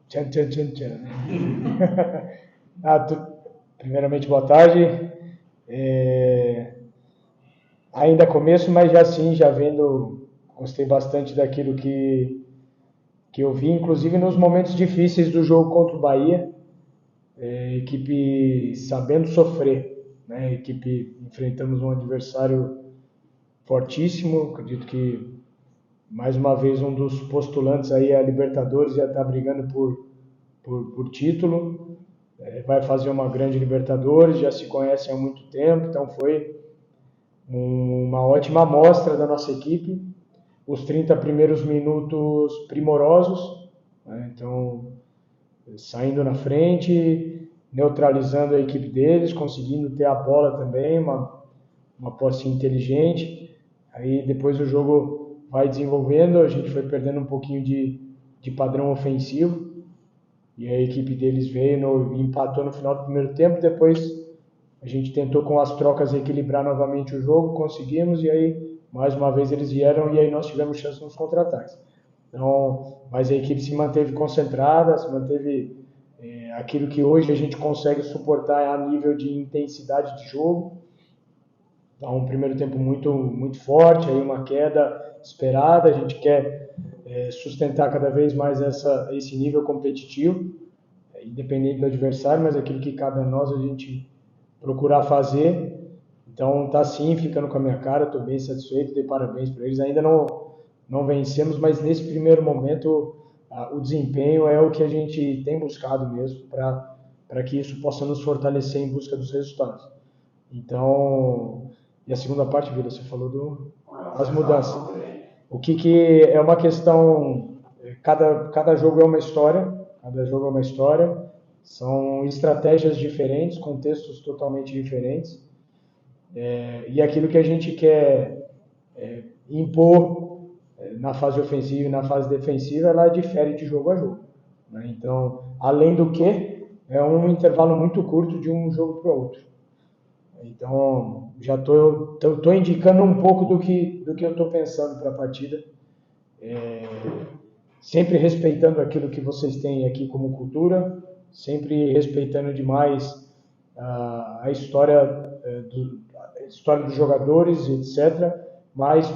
Tchan, tchan, tchan, tchan. Primeiramente, boa tarde. Ainda começo, mas já sim, já vendo, gostei bastante daquilo que eu vi, inclusive nos momentos difíceis do jogo contra o Bahia, equipe sabendo sofrer, né? Equipe enfrentamos um adversário fortíssimo, acredito que mais uma vez um dos postulantes aí a Libertadores já está brigando por título, vai fazer uma grande Libertadores, já se conhece há muito tempo, então foi uma ótima amostra da nossa equipe, os 30 primeiros minutos primorosos, né? Então saindo na frente, neutralizando a equipe deles, conseguindo ter a bola também, uma posse inteligente. Aí depois o jogo vai desenvolvendo, a gente foi perdendo um pouquinho de padrão ofensivo, e a equipe deles veio e empatou no final do primeiro tempo. Depois a gente tentou com as trocas equilibrar novamente o jogo, conseguimos, e aí mais uma vez eles vieram e aí nós tivemos chance nos contra-ataques. Então, mas a equipe se manteve concentrada, se manteve aquilo que hoje a gente consegue suportar a nível de intensidade de jogo. Então, um primeiro tempo muito forte, aí uma queda esperada, a gente quer sustentar cada vez mais esse nível competitivo, independente do adversário, mas aquilo que cabe a nós a gente procurar fazer. Então tá sim, ficando com a minha cara, estou bem satisfeito, dei parabéns para eles. Ainda não vencemos, mas nesse primeiro momento o desempenho é o que a gente tem buscado mesmo para que isso possa nos fortalecer em busca dos resultados. Então, e a segunda parte, Vila, você falou das mudanças. O que é uma questão, cada jogo é uma história, são estratégias diferentes, contextos totalmente diferentes, e aquilo que a gente quer impor na fase ofensiva e na fase defensiva, ela difere de jogo a jogo, né? Então, além do que, é um intervalo muito curto de um jogo para o outro. Então, já estou indicando um pouco do que eu estou pensando para a partida, sempre respeitando aquilo que vocês têm aqui como cultura, sempre respeitando demais a história dos jogadores, etc., mas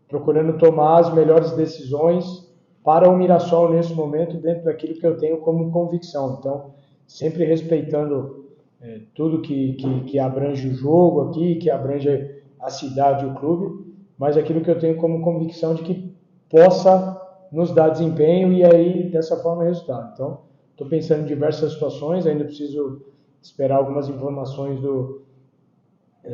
procurando tomar as melhores decisões para o Mirassol nesse momento, dentro daquilo que eu tenho como convicção. Então, sempre respeitando tudo que abrange o jogo aqui, que abrange a cidade e o clube, mas aquilo que eu tenho como convicção de que possa nos dar desempenho e aí, dessa forma, resultado. Então, estou pensando em diversas situações, ainda preciso esperar algumas informações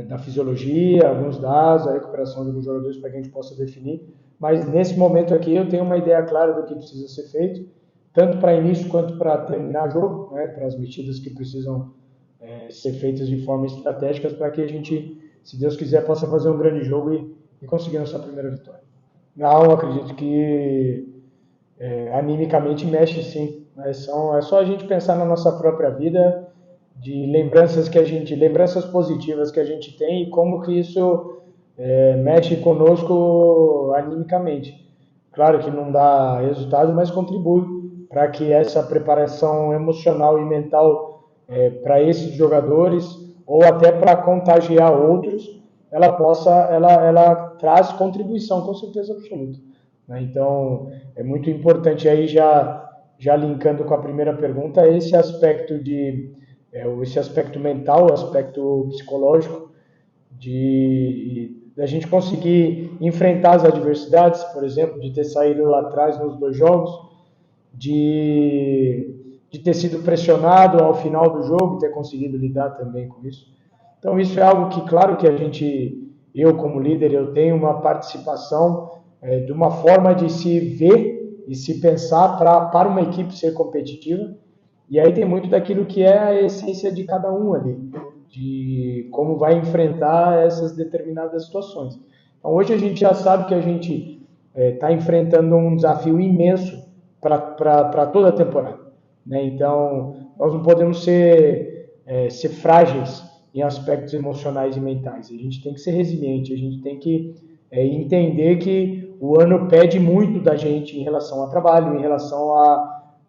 da fisiologia, alguns dados, a recuperação de alguns jogadores para que a gente possa definir. Mas nesse momento aqui eu tenho uma ideia clara do que precisa ser feito, tanto para início quanto para terminar o jogo, né, para as medidas que precisam ser feitas de forma estratégica para que a gente, se Deus quiser, possa fazer um grande jogo e conseguir a nossa primeira vitória. Não, acredito que animicamente mexe sim. É só a gente pensar na nossa própria vida, de lembranças positivas que a gente tem e como que isso mexe conosco animicamente. Claro que não dá resultado, mas contribui para que essa preparação emocional e mental para esses jogadores ou até para contagiar outros, ela traz contribuição com certeza absoluta, né? Então é muito importante aí já linkando com a primeira pergunta esse aspecto mental, o aspecto psicológico de a gente conseguir enfrentar as adversidades, por exemplo, de ter saído lá atrás nos 2 jogos, de ter sido pressionado ao final do jogo, ter conseguido lidar também com isso. Então isso é algo que, claro que eu como líder, eu tenho uma participação de uma forma de se ver e se pensar para uma equipe ser competitiva. E aí tem muito daquilo que é a essência de cada um ali, de como vai enfrentar essas determinadas situações. Então hoje a gente já sabe que a gente está enfrentando um desafio imenso para toda a temporada, né? Então nós não podemos ser frágeis em aspectos emocionais e mentais. A gente tem que ser resiliente, a gente tem que entender que o ano pede muito da gente em relação ao trabalho, em relação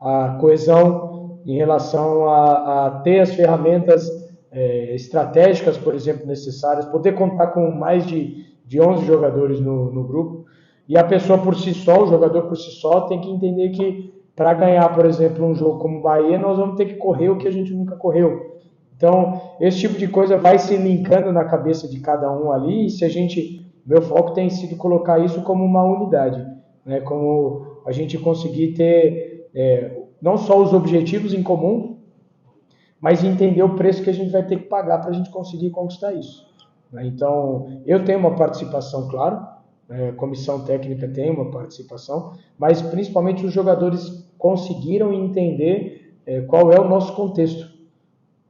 a coesão em relação a ter as ferramentas estratégicas, por exemplo, necessárias, poder contar com mais de 11 jogadores no grupo. E a pessoa por si só, o jogador por si só, tem que entender que para ganhar, por exemplo, um jogo como o Bahia, nós vamos ter que correr o que a gente nunca correu. Então, esse tipo de coisa vai se linkando na cabeça de cada um ali, e se a gente, meu foco tem sido colocar isso como uma unidade, né? Como a gente conseguir ter não só os objetivos em comum, mas entender o preço que a gente vai ter que pagar para a gente conseguir conquistar isso. Né? Então, eu tenho uma participação, claro, a comissão técnica tem uma participação, mas principalmente os jogadores conseguiram entender qual é o nosso contexto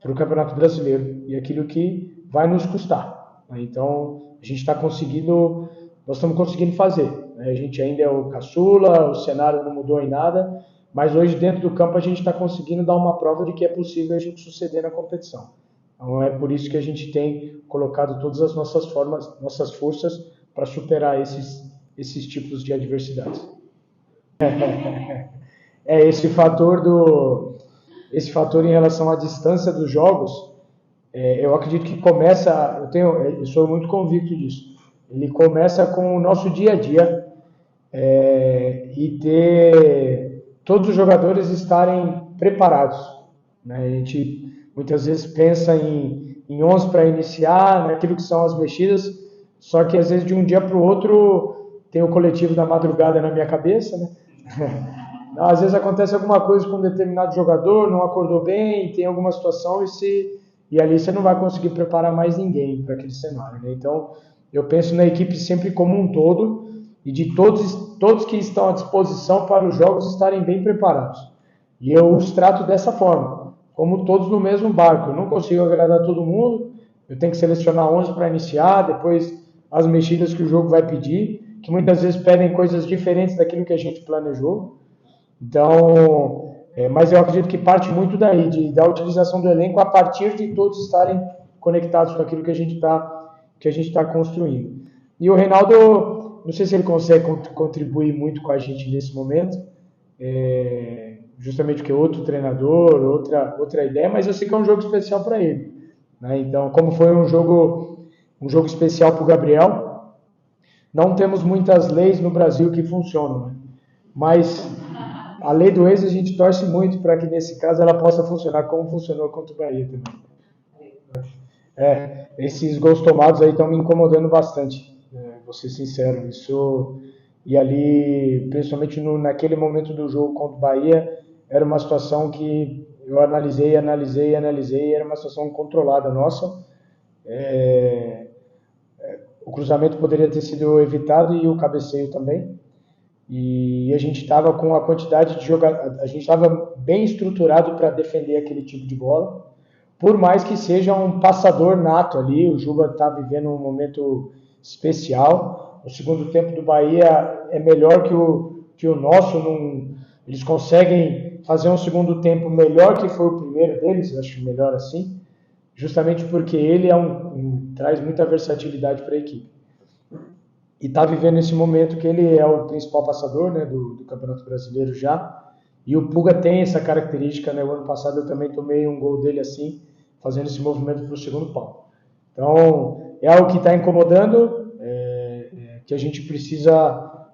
para o Campeonato Brasileiro e aquilo que vai nos custar. Né? Então, a gente está conseguindo, nós estamos conseguindo fazer. Né? A gente ainda é o caçula, o cenário não mudou em nada, mas hoje dentro do campo a gente está conseguindo dar uma prova de que é possível a gente suceder na competição. Então é por isso que a gente tem colocado todas as nossas forças para superar esses tipos de adversidades. Esse fator em relação à distância dos jogos, eu acredito que começa, eu sou muito convicto disso. Ele começa com o nosso dia a dia e ter todos os jogadores estarem preparados. Né? A gente muitas vezes pensa em 11 para iniciar, naquilo que são as mexidas, só que às vezes de um dia para o outro tem o coletivo da madrugada na minha cabeça, né? Às vezes acontece alguma coisa com um determinado jogador, não acordou bem, tem alguma situação e ali você não vai conseguir preparar mais ninguém para aquele cenário. Né? Então, eu penso na equipe sempre como um todo e de todos que estão à disposição para os jogos estarem bem preparados. E eu os trato dessa forma, como todos no mesmo barco. Eu não consigo agradar todo mundo, eu tenho que selecionar 11 para iniciar, depois as mexidas que o jogo vai pedir, que muitas vezes pedem coisas diferentes daquilo que a gente planejou. Então, mas eu acredito que parte muito daí, da utilização do elenco a partir de todos estarem conectados com aquilo que a gente está construindo. E o Reinaldo, não sei se ele consegue contribuir muito com a gente nesse momento, justamente porque é outro treinador, outra ideia, mas eu sei que é um jogo especial para ele. Né? Então, como foi um jogo especial para o Gabriel, não temos muitas leis no Brasil que funcionam, né? Mas a lei do ex a gente torce muito para que nesse caso ela possa funcionar como funcionou contra o Bahia também. Esses gols tomados aí estão me incomodando bastante, vou ser sincero. E ali, principalmente naquele momento do jogo contra o Bahia, era uma situação que eu analisei, era uma situação controlada nossa. O cruzamento poderia ter sido evitado e o cabeceio também. E a gente estava com a quantidade de jogadores, a gente estava bem estruturado para defender aquele tipo de bola. Por mais que seja um passador nato ali, o Juba está vivendo um momento especial. O segundo tempo do Bahia é melhor que o nosso. Eles conseguem fazer um segundo tempo melhor que foi o primeiro deles, acho melhor assim, justamente porque ele traz muita versatilidade para a equipe. E está vivendo esse momento que ele é o principal passador, né, do Campeonato Brasileiro já. E o Puga tem essa característica, né? O ano passado eu também tomei um gol dele assim, fazendo esse movimento para o segundo pau. Então, é algo que está incomodando, que a gente precisa,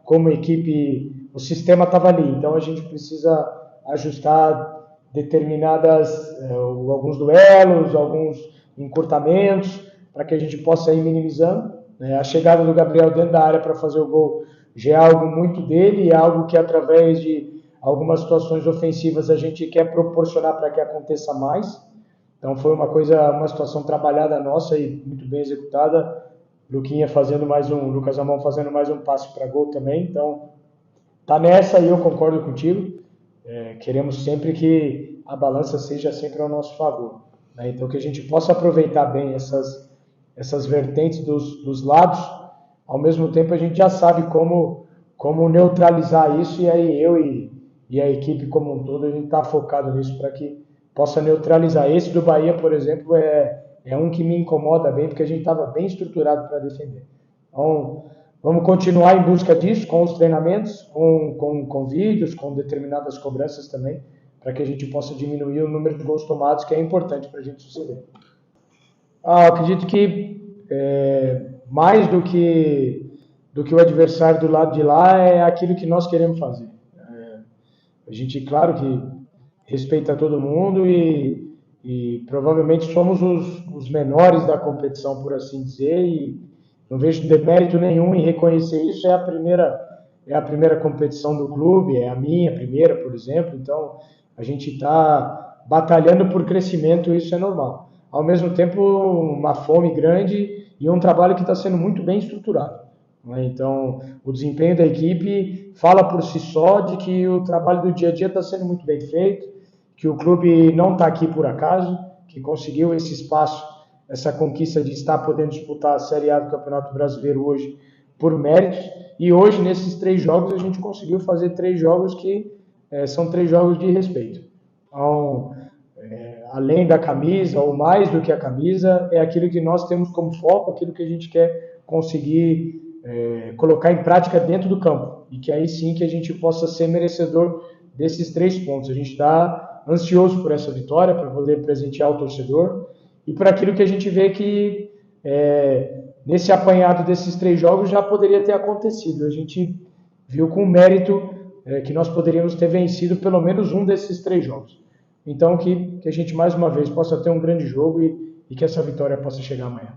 como equipe, o sistema estava ali, então a gente precisa ajustar alguns duelos, alguns encurtamentos, para que a gente possa ir minimizando. A chegada do Gabriel dentro da área para fazer o gol já é algo muito dele, é algo que através de algumas situações ofensivas a gente quer proporcionar para que aconteça mais. Então foi uma situação trabalhada nossa e muito bem executada. Lucas Amon fazendo mais um passe para gol também. Então tá nessa e eu concordo contigo. Queremos sempre que a balança seja sempre ao nosso favor. Né? Então que a gente possa aproveitar bem essas vertentes dos lados, ao mesmo tempo a gente já sabe como neutralizar isso, e aí eu e a equipe como um todo, a gente está focado nisso para que possa neutralizar. Esse do Bahia, por exemplo, é um que me incomoda bem, porque a gente estava bem estruturado para defender. Então, Vamos continuar em busca disso com os treinamentos, com vídeos, com determinadas cobranças também, para que a gente possa diminuir o número de gols tomados, que é importante para a gente suceder. Acredito que mais do que o adversário do lado de lá é aquilo que nós queremos fazer. A gente, claro que respeita todo mundo e provavelmente somos os menores da competição, por assim dizer, e não vejo demérito nenhum em reconhecer isso. É a primeira competição do clube, é a minha primeira, por exemplo, então a gente está batalhando por crescimento, isso é normal. Ao mesmo tempo, uma fome grande e um trabalho que está sendo muito bem estruturado. Então, o desempenho da equipe fala por si só de que o trabalho do dia a dia está sendo muito bem feito, que o clube não está aqui por acaso, que conseguiu esse espaço, essa conquista de estar podendo disputar a Série A do Campeonato Brasileiro hoje por méritos. E hoje, nesses 3 jogos, a gente conseguiu fazer 3 jogos que são 3 jogos de respeito. Então, além da camisa, ou mais do que a camisa, é aquilo que nós temos como foco, aquilo que a gente quer conseguir colocar em prática dentro do campo. E que aí sim que a gente possa ser merecedor desses 3 pontos. A gente está ansioso por essa vitória, para poder presentear o torcedor, e por aquilo que a gente vê que nesse apanhado desses 3 jogos já poderia ter acontecido. A gente viu com mérito que nós poderíamos ter vencido pelo menos um desses 3 jogos. Então que a gente mais uma vez possa ter um grande jogo e que essa vitória possa chegar amanhã.